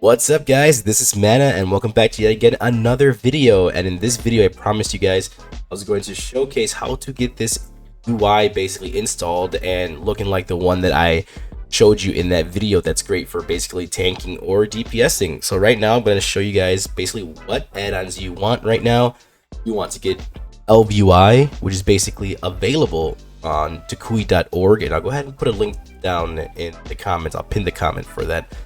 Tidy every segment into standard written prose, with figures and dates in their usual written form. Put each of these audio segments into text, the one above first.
What's up, guys? This is Mana and welcome back to yet again another video. And in this video I promised you guys I was going to showcase how to get this UI basically installed and looking like the one that I showed you in that video that's great for basically tanking or DPSing. So right now I'm going to show you guys basically what add-ons you want right now. You want to get LVUI, which is basically available on Takui.org, and I'll go ahead and put a link down in the comments. I'll pin the comment for that.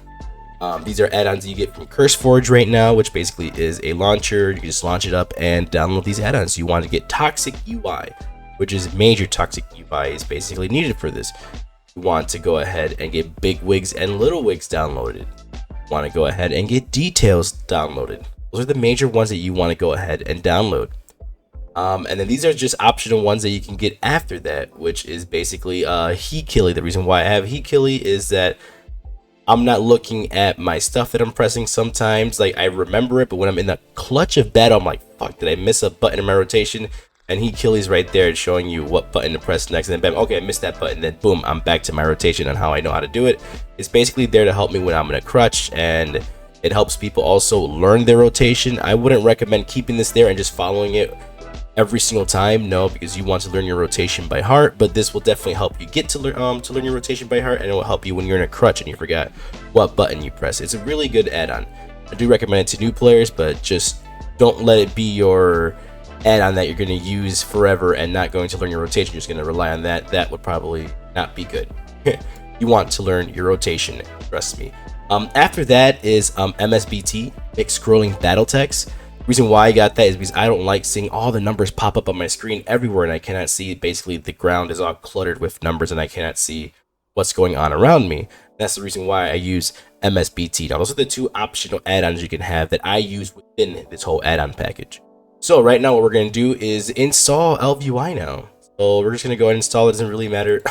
These are add-ons you get from CurseForge right now, which basically is a launcher. You can just launch it up and download these add-ons. You want to get Toxic UI, which is major Toxic UI is basically needed for this. You want to go ahead and get Big Wigs and Little Wigs downloaded. You want to go ahead and get Details downloaded. Those are the major ones that you want to go ahead and download. And then these are just optional ones that you can get after that, which is basically Hikili. The reason why I have Hikili is that I'm not looking at my stuff that I'm pressing sometimes. Like, I remember it, but when I'm in the clutch of battle, I'm like, fuck, did I miss a button in my rotation? And Hikili's right there showing you what button to press next, and then bam, okay, I missed that button, then boom, I'm back to my rotation on how I know how to do it. It's basically there to help me when I'm in a crutch, and it helps people also learn their rotation. I wouldn't recommend keeping this there and just following it every single time, no, because you want to learn your rotation by heart. But this will definitely help you get to learn your rotation by heart, and it will help you when you're in a crutch and you forgot what button you press. It's a really good add-on. I do recommend it to new players, but just don't let it be your add-on that you're going to use forever and not going to learn your rotation. You're just going to rely on that. That would probably not be good. You want to learn your rotation, trust me. After that is MSBT, mixed scrolling battle text. Reason why I got that is because I don't like seeing all the numbers pop up on my screen everywhere, and I cannot see. Basically, the ground is all cluttered with numbers and I cannot see what's going on around me. That's the reason why I use MSBT. Now, those are the two optional add-ons you can have that I use within this whole add-on package. So right now what we're going to do is install LVUI now. So we're just going to go ahead and install it. It doesn't really matter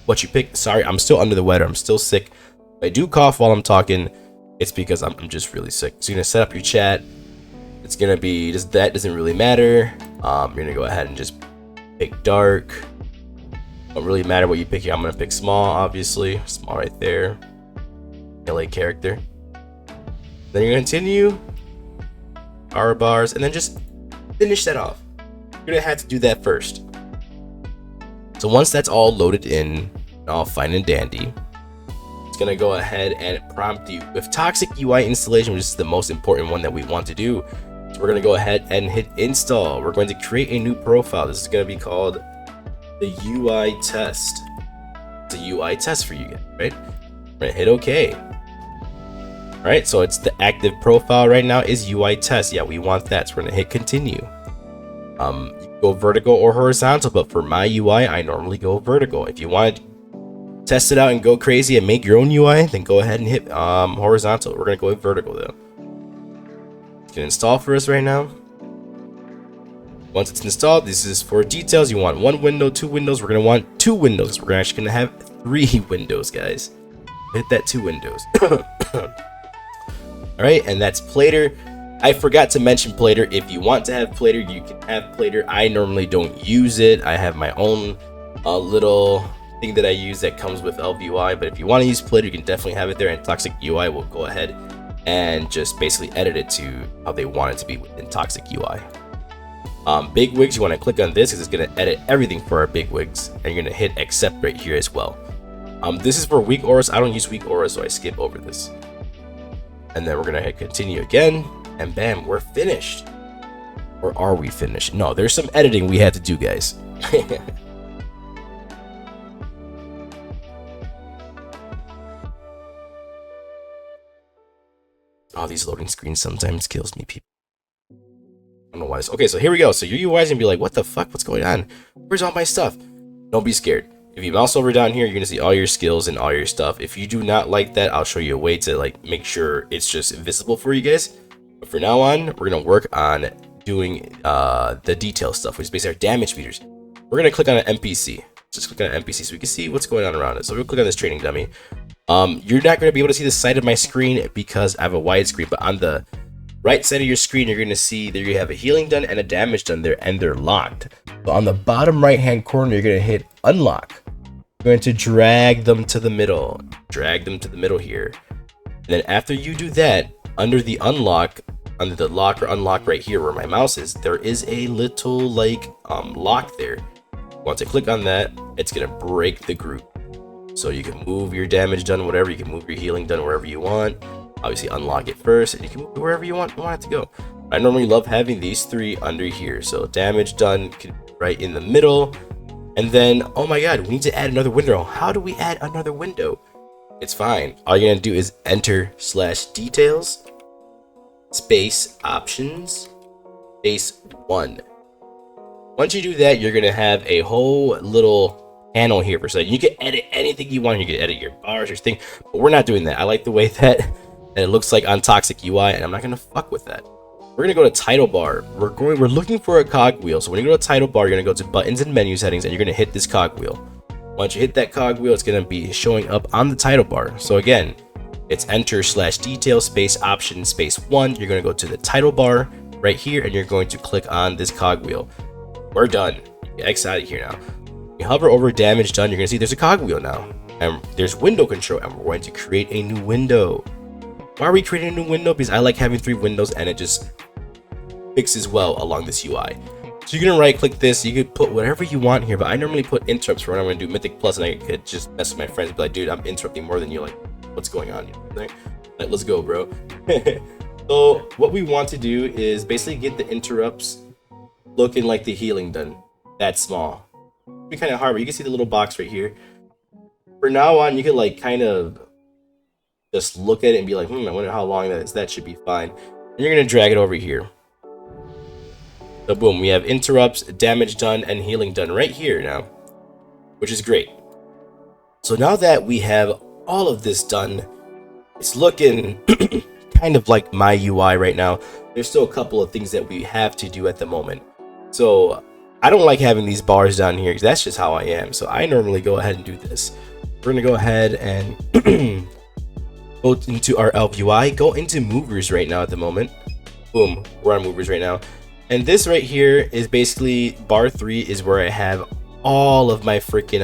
what you pick. Sorry, I'm still under the weather. I'm still sick. If I do cough while I'm talking, it's because I'm just really sick. So you're going to set up your chat. It's gonna be just that, doesn't really matter. You're gonna go ahead and just pick dark. Don't really matter what you pick here. I'm gonna pick small, obviously. Small right there. LA character. Then you're gonna continue. Power bars, and then just finish that off. You're gonna have to do that first. So once that's all loaded in, all fine and dandy, it's gonna go ahead and prompt you with Toxic UI installation, which is the most important one that we want to do. So we're going to go ahead and hit install. We're going to create a new profile. This is going to be called the UI test. It's a UI test for you guys, right? We're going to hit OK. All right, so it's the active profile right now is UI test. Yeah, we want that. So we're going to hit continue. You can go vertical or horizontal, but for my UI, I normally go vertical. If you want to test it out and go crazy and make your own UI, then go ahead and hit horizontal. We're going to go with vertical though. Can install for us right now. Once it's installed, this is for details. You want one window, two windows. We're gonna want two windows. We're actually gonna have 3 windows, guys. Hit that 2 windows. All right, and that's Plater. I forgot to mention Plater. If you want to have Plater, you can have Plater. I normally don't use it. I have my own little thing that I use that comes with LVUI. But if you want to use Plater, you can definitely have it there. And Toxic UI will go ahead and just basically edit it to how they want it to be within Toxic UI. Big Wigs, you want to click on this because it's going to edit everything for our Big Wigs, and you're going to hit accept right here as well. This is for weak auras. I don't use weak auras, so I skip over this. And then we're going to hit continue again, and bam, we're finished. Or are we finished? No, there's some editing we had to do, guys. Oh, these loading screens sometimes kills me, people. I don't know why this. Okay, so here we go. So your UI is gonna be like, what the fuck? What's going on? Where's all my stuff? Don't be scared. If you mouse over down here, you're gonna see all your skills and all your stuff. If you do not like that, I'll show you a way to like make sure it's just visible for you guys. But for now on, we're gonna work on doing the detail stuff, which is basically our damage meters. We're gonna click on an NPC. Just click on an NPC so we can see what's going on around it. So we'll click on this training dummy. You're not going to be able to see the side of my screen because I have a wide screen, but on the right side of your screen, you're going to see that you have a healing done and a damage done there, and they're locked. So on the bottom right hand corner, you're going to hit unlock. You're going to drag them to the middle. Drag them to the middle here. And then after you do that, under the unlock, under the lock or unlock right here where my mouse is, there is a little like lock there. Once I click on that, it's gonna break the group. So you can move your damage done, whatever. You can move your healing done wherever you want. Obviously unlock it first, and you can move it wherever you want it to go. I normally love having these three under here. So damage done can be right in the middle. And then, oh my god, we need to add another window. How do we add another window? It's fine. All you're gonna do is enter /details, space options, space 1. Once you do that, you're gonna have a whole little panel here for a second. You can edit anything you want. You can edit your bars, your thing, but we're not doing that. I like the way that it looks like on Toxic UI, and I'm not gonna fuck with that. We're gonna go to title bar. We're looking for a cogwheel. So when you go to title bar, you're gonna go to buttons and menu settings, and you're gonna hit this cogwheel. Once you hit that cogwheel, it's gonna be showing up on the title bar. So again, it's enter /detail space option space 1. You're gonna go to the title bar right here, and you're going to click on this cogwheel. We're done. Get X out of here now. You hover over damage done, you're gonna see there's a cogwheel now, and there's window control, and we're going to create a new window. Why are we creating a new window? Because I like having 3 windows, and it just fixes well along this UI. So you're gonna right click this. You could put whatever you want here, but I normally put interrupts for when I'm gonna do Mythic Plus, and I could just mess with my friends and be like, dude, I'm interrupting more than you. Like, what's going on? Like, let's go, bro. So what we want to do is basically get the interrupts looking like the healing done. That small. It'd be kind of hard, but you can see the little box right here. For now on, you could like kind of just look at it and be like, I wonder how long that is. That should be fine. And you're gonna drag it over here. So boom, we have interrupts, damage done, and healing done right here now, which is great. So now that we have all of this done, it's looking kind of like my UI right now. There's still a couple of things that we have to do at the moment. So I don't like having these bars down here because that's just how I am. So I normally go ahead and do this. We're gonna go ahead and go into our Elf UI, go into movers right now at the moment. Boom, we're on movers right now. And this right here is basically bar 3 is where I have all of my freaking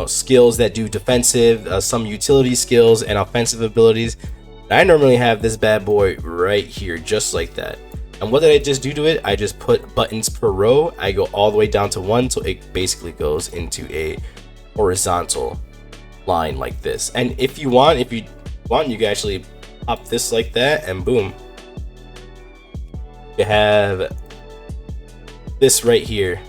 skills that do defensive, some utility skills and offensive abilities. And I normally have this bad boy right here, just like that. And what did I just do to it? I just put buttons per row. I go all the way down to 1, so it basically goes into a horizontal line like this. And if you want, you can actually pop this like that, and boom, you have this right here.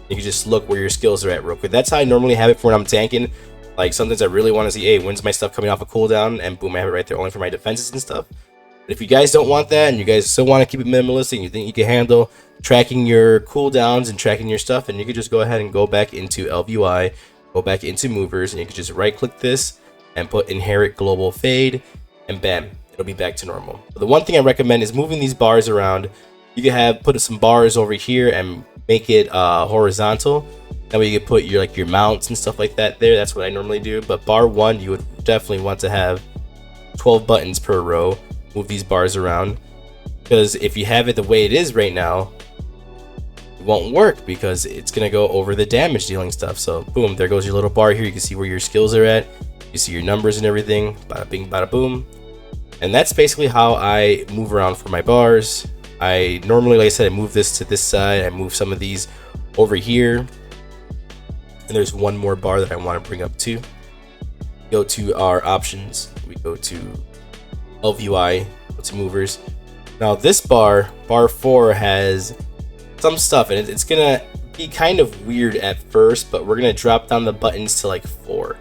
You can just look where your skills are at real quick. That's how I normally have it for when I'm tanking. Like sometimes I really want to see, hey, when's my stuff coming off a cooldown, and boom, I have it right there only for my defenses and stuff. But if you guys don't want that, and you guys still want to keep it minimalistic, and you think you can handle tracking your cooldowns and tracking your stuff, and you can just go ahead and go back into LVUI, go back into movers, and you can just right click this and put inherit global fade, and bam, it'll be back to normal. But the one thing I recommend is moving these bars around. You can put some bars over here and make it horizontal. That way you can put your mounts and stuff like that there. That's what I normally do. But bar 1, you would definitely want to have 12 buttons per row. Move these bars around, because if you have it the way it is right now, it won't work because it's gonna go over the damage dealing stuff. So boom, there goes your little bar here. You can see where your skills are at. You see your numbers and everything. Bada bing, bada boom. And that's basically how I move around for my bars. I normally, like I said, I move this to this side. I move some of these over here. And there's one more bar that I want to bring up too. Go to our options. We go to LVUI, go to movers. Now this bar 4, has some stuff, and it's gonna be kind of weird at first, but we're gonna drop down the buttons to like 4.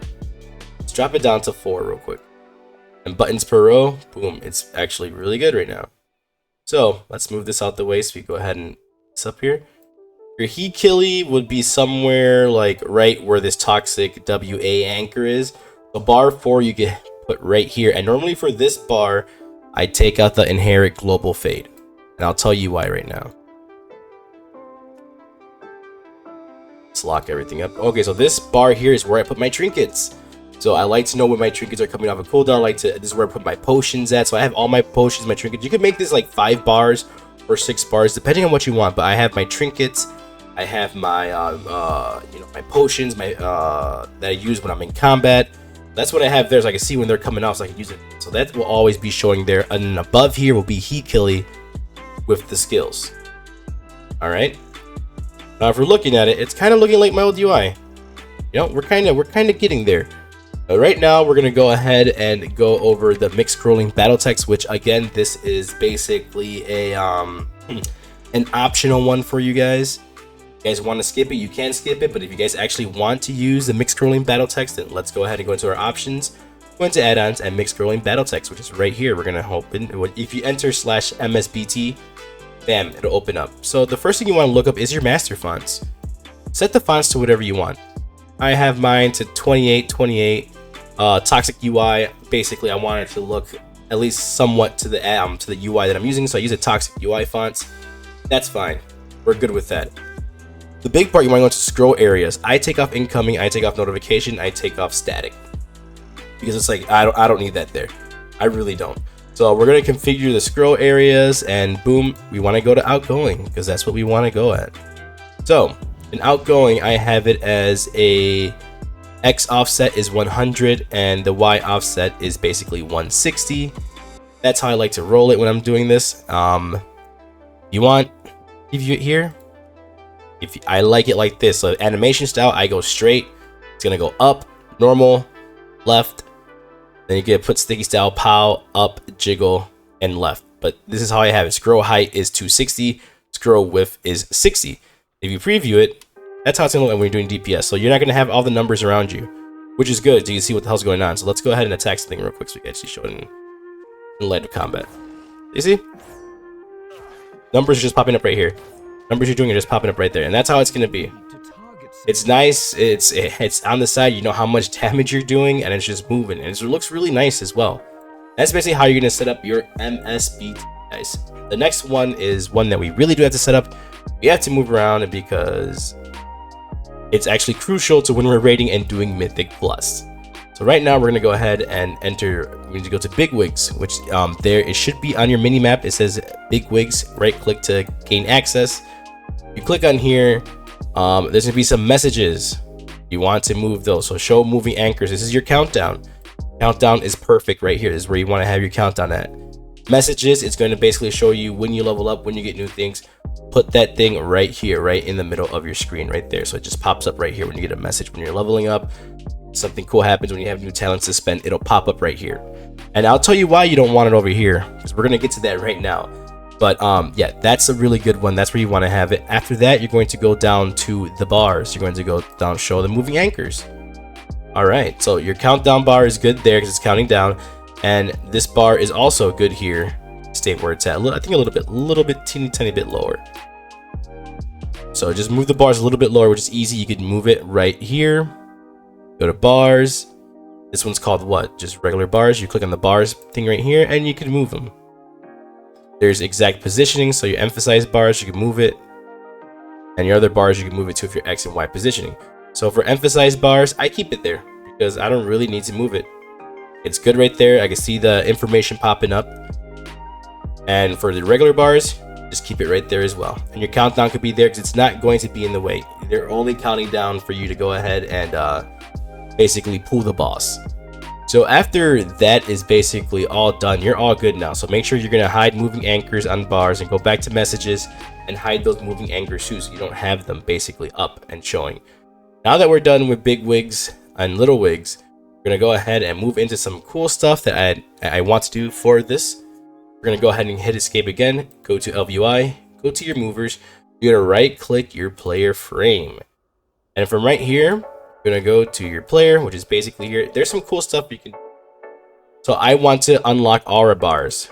Let's drop it down to 4 real quick. And buttons per row, boom, it's actually really good right now. So let's move this out the way so we go ahead and it's up here. Your heat killie would be somewhere like right where this toxic WA anchor is. So bar 4 you can put right here, and normally for this bar I take out the inherit global fade, and I'll tell you why right now. Let's lock everything up. Okay, so this bar here is where I put my trinkets. So I like to know when my trinkets are coming off a cooldown. This is where I put my potions at. So I have all my potions, my trinkets. You can make this like 5 bars or 6 bars depending on what you want, but I have my trinkets, I have my my potions, that I use when I'm in combat. That's what I have there, so I can see when they're coming out, so I can use it. So that will always be showing there, and above here will be Heat Killy with the skills. All right. Now, if we're looking at it, it's kind of looking like my old UI. You know, we're kind of getting there. But right now, we're gonna go ahead and go over the mixed scrolling battle text, which again, this is basically a an optional one for you guys. If you guys want to skip it, you can skip it, but if you guys actually want to use the mixed scrolling battle text, then let's go ahead and go into our options, go into add-ons and mixed scrolling battle text, which is right here. We're gonna open, if you enter /MSBT, bam, it'll open up. So the first thing you want to look up is your master fonts. Set the fonts to whatever you want. I have mine to 28. Toxic UI, basically I want it to look at least somewhat to the UI that I'm using, so I use a toxic UI fonts. That's fine, we're good with that. The big part, you want to go into scroll areas. I take off incoming, I take off notification, I take off static, because it's like I don't need that there. I really don't. So we're gonna configure the scroll areas, and boom, we want to go to outgoing because that's what we want to go at. So in outgoing, I have it as a X offset is 100 and the Y offset is basically 160. That's how I like to roll it when I'm doing this. You want preview it here. I like it like this. So animation style, I go straight. It's gonna go up, normal, left. Then you get put sticky style, pow, up, jiggle, and left. But this is how I have it. Scroll height is 260. Scroll width is 60. If you preview it, that's how it's gonna look when you're doing DPS. So you're not gonna have all the numbers around you, which is good. So you can see what the hell's going on. So let's go ahead and attack something real quick so we can actually show it in light of combat. You see? Numbers are just popping up right here. Numbers you're doing are just popping up right there, and that's how it's gonna be. It's nice. It's on the side. You know how much damage you're doing, and it's just moving, and it looks really nice as well. That's basically how you're gonna set up your MSBT, guys. The next one is one that we really do have to set up. We have to move around because it's actually crucial to when we're raiding and doing Mythic Plus. So right now we're gonna go ahead and enter. We need to go to Bigwigs, which there it should be on your mini map. It says Bigwigs. Right click to gain access. You click on here. There's gonna be some messages. You want to move those. So show moving anchors. This is your countdown. Countdown is perfect right here. This is where you want to have your countdown at. Messages. It's going to basically show you when you level up, when you get new things. Put that thing right here, right in the middle of your screen, right there. So it just pops up right here when you get a message when you're leveling up. Something cool happens when you have new talents to spend. It'll pop up right here. And I'll tell you why you don't want it over here, because we're gonna get to that right now. But yeah, that's a really good one. That's where you want to have it. After that, you're going to go down to the bars. You're going to go down, show the moving anchors. All right, so your countdown bar is good there because it's counting down, and this bar is also good here. Stay where it's at. I think a little bit, teeny tiny bit lower. So just move the bars a little bit lower, which is easy. You could move it right here. Go to bars. This one's called what? Just regular bars. You click on the bars thing right here, and you can move them. There's exact positioning, so your emphasize bars, you can move it. And your other bars, you can move it to if you're X and Y positioning. So for emphasize bars, I keep it there because I don't really need to move it. It's good right there. I can see the information popping up. And for the regular bars, just keep it right there as well. And your countdown could be there because it's not going to be in the way. They're only counting down for you to go ahead and basically pull the boss. So after that is basically all done, you're all good now. So make sure you're gonna hide moving anchors on bars and go back to messages and hide those moving anchors too, so you don't have them basically up and showing. Now that we're done with big wigs and little wigs, we're gonna go ahead and move into some cool stuff that I want to do for this. We're gonna go ahead and hit escape again, go to LVUI, go to your movers, you're gonna right click your player frame. And from right here, you're gonna go to your player, which is basically here. There's some cool stuff you can. So I want to unlock aura bars.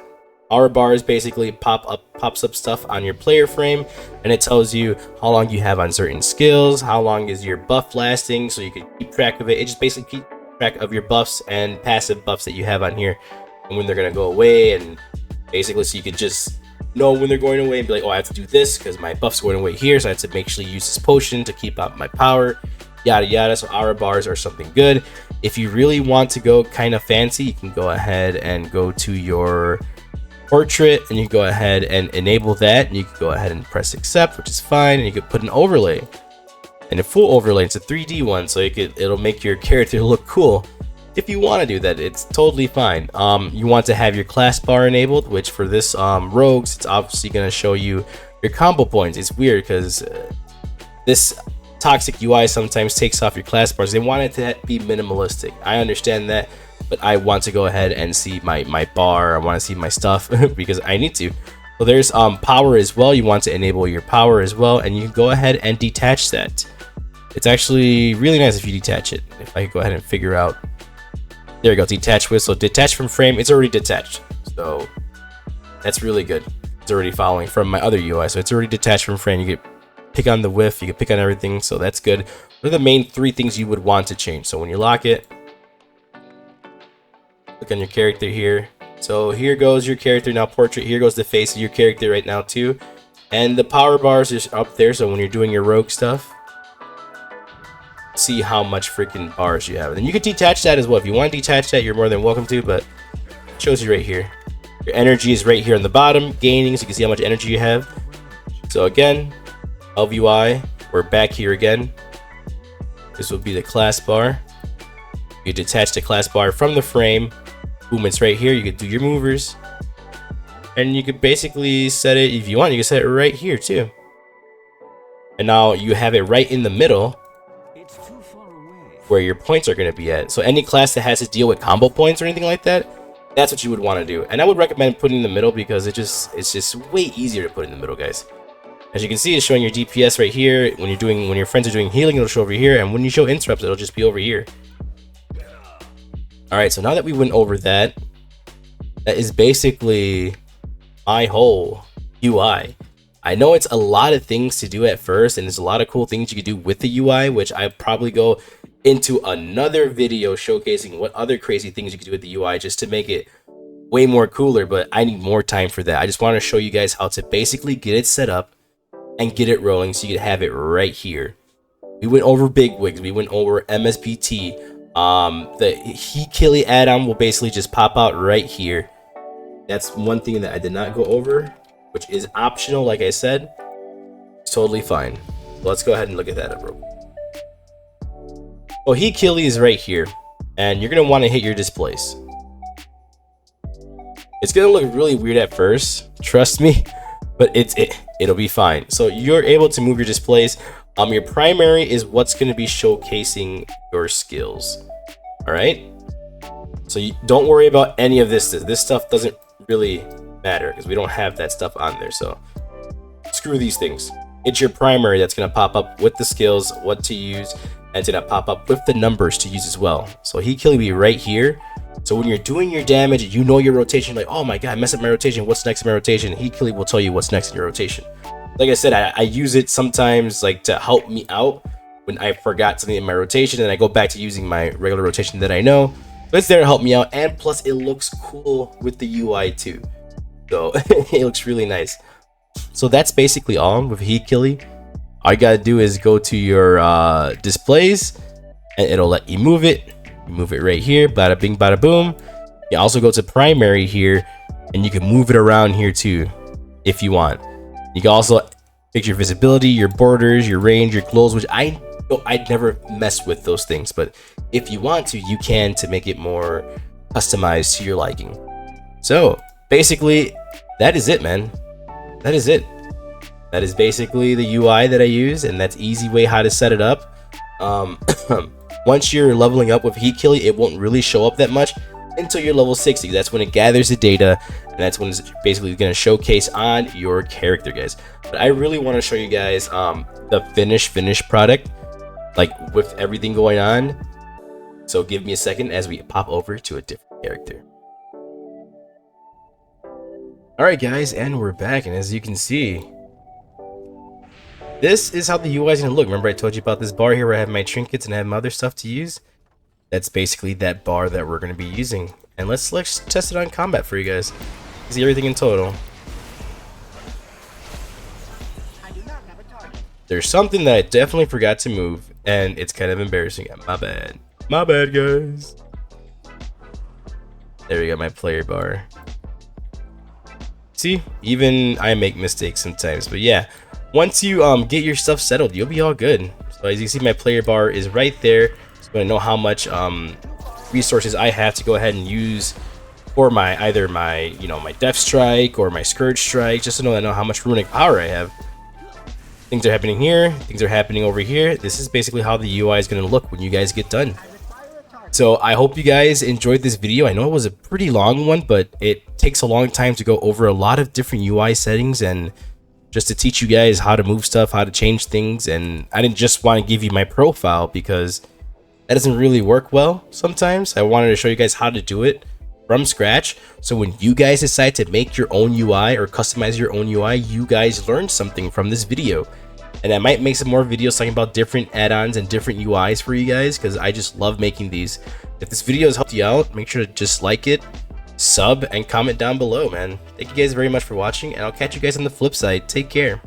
Aura bars basically pops up stuff on your player frame, and it tells you how long you have on certain skills, how long is your buff lasting, so you can keep track of it. It just basically keeps track of your buffs and passive buffs that you have on here, and when they're gonna go away, and basically so you can just know when they're going away and be like, oh, I have to do this because my buff's going away here, so I have to make sure use this potion to keep up my power. Yada yada. So aura bars are something good. If you really want to go kind of fancy, you can go ahead and go to your portrait and you can go ahead and enable that, and you can go ahead and press accept, which is fine, and you could put an overlay, and a full overlay. It's a 3D one, so it'll make your character look cool. if you want to do that, it's totally fine. You want to have your class bar enabled, which for this rogues, it's obviously going to show you your combo points. It's weird because this toxic UI sometimes takes off your class bars. They want it to be minimalistic. I understand that, but I want to go ahead and see my bar. I want to see my stuff because I need to. So there's power as well. You want to enable your power as well, and you can go ahead and detach that. It's actually really nice if you detach it. If I go ahead and figure out, there we go, detach with. So detach from frame, it's already detached. So that's really good. It's already following from my other UI, so it's already detached from frame. You can pick on the whiff, you can pick on everything, so that's good. What are the main 3 things you would want to change? So when you lock it, click on your character here. So here goes your character now, portrait. Here goes the face of your character right now too. And the power bars is up there, so when you're doing your rogue stuff, see how much freaking bars you have. And then you can detach that as well. If you want to detach that, you're more than welcome to, but it shows you right here. Your energy is right here on the bottom, gaining, so you can see how much energy you have. So again, LVI, we're back here again. This will be the class bar. You detach the class bar from the frame. Boom, it's right here. You can do your movers. And you could basically set it, if you want, you can set it right here too. And now you have it right in the middle where your points are going to be at. So any class that has to deal with combo points or anything like that, that's what you would want to do. And I would recommend putting in the middle because it's just way easier to put in the middle, guys. As you can see, it's showing your DPS right here. When your friends are doing healing, it'll show over here, and when you show interrupts, it'll just be over here. All right, so now that we went over that, that is basically my whole UI. I know it's a lot of things to do at first, and there's a lot of cool things you can do with the UI, which I probably go into another video showcasing what other crazy things you can do with the UI just to make it way more cooler, but I need more time for that. I just want to show you guys how to basically get it set up and get it rolling so you can have it right here. We went over bigwigs, we went over MSPT. The He-Killy add-on will basically just pop out right here. That's one thing that I did not go over, which is optional, like I said. It's totally fine. So let's go ahead and look at that up real quick. Well, He-Killy is right here, and you're gonna want to hit your displays. It's gonna look really weird at first, trust me, but it'll be fine. So you're able to move your displays. Your primary is what's gonna be showcasing your skills. All right. So you don't worry about any of this. This stuff doesn't really matter because we don't have that stuff on there. So screw these things. It's your primary that's gonna pop up with the skills, what to use, and it's gonna pop up with the numbers to use as well. So He-Killy will be right here. So when you're doing your damage, you know your rotation, like, oh my god, I messed up my rotation, what's next in my rotation? He-Killy will tell you what's next in your rotation. Like I said, I use it sometimes like to help me out when I forgot something in my rotation, and I go back to using my regular rotation that I know. But it's there to help me out, and plus it looks cool with the UI too. So it looks really nice. So that's basically all with He-Killy. All you gotta do is go to your displays, and it'll let you move it. You move it right here, bada bing, bada boom. You also go to primary here, and you can move it around here too, if you want. You can also fix your visibility, your borders, your range, your glows, which I'd never mess with those things, but if you want to, you can, to make it more customized to your liking. So basically, that is it, man. That is it. That is basically the UI that I use, and that's easy way how to set it up. Once you're leveling up with He-Killy, it won't really show up that much until you're level 60. That's when it gathers the data, and that's when it's basically going to showcase on your character, guys. But I really want to show you guys the finished product, like with everything going on. So give me a second as we pop over to a different character. Alright guys, and we're back, and as you can see, this is how the UI is going to look. Remember I told you about this bar here where I have my trinkets and I have my other stuff to use? That's basically that bar that we're going to be using. And let's test it on combat for you guys. See everything in total. There's something that I definitely forgot to move, and it's kind of embarrassing. My bad. My bad, guys. There we go, my player bar. See, even I make mistakes sometimes, but yeah. Once you get your stuff settled, you'll be all good. So as you see, my player bar is right there. So I know how much resources I have to go ahead and use for my either my my Death Strike or my Scourge Strike, just to know that I know how much runic power I have. Things are happening here, things are happening over here. This is basically how the UI is going to look when you guys get done. So I hope you guys enjoyed this video. I know it was a pretty long one, but it takes a long time to go over a lot of different UI settings and just to teach you guys how to move stuff, how to change things. And I didn't just want to give you my profile because that doesn't really work well sometimes. I wanted to show you guys how to do it from scratch, so when you guys decide to make your own UI or customize your own UI, you guys learn something from this video. And I might make some more videos talking about different add-ons and different UIs for you guys, because I just love making these. If this video has helped you out, make sure to just like it, sub, and comment down below, man. Thank you guys very much for watching, and I'll catch you guys on the flip side. Take care.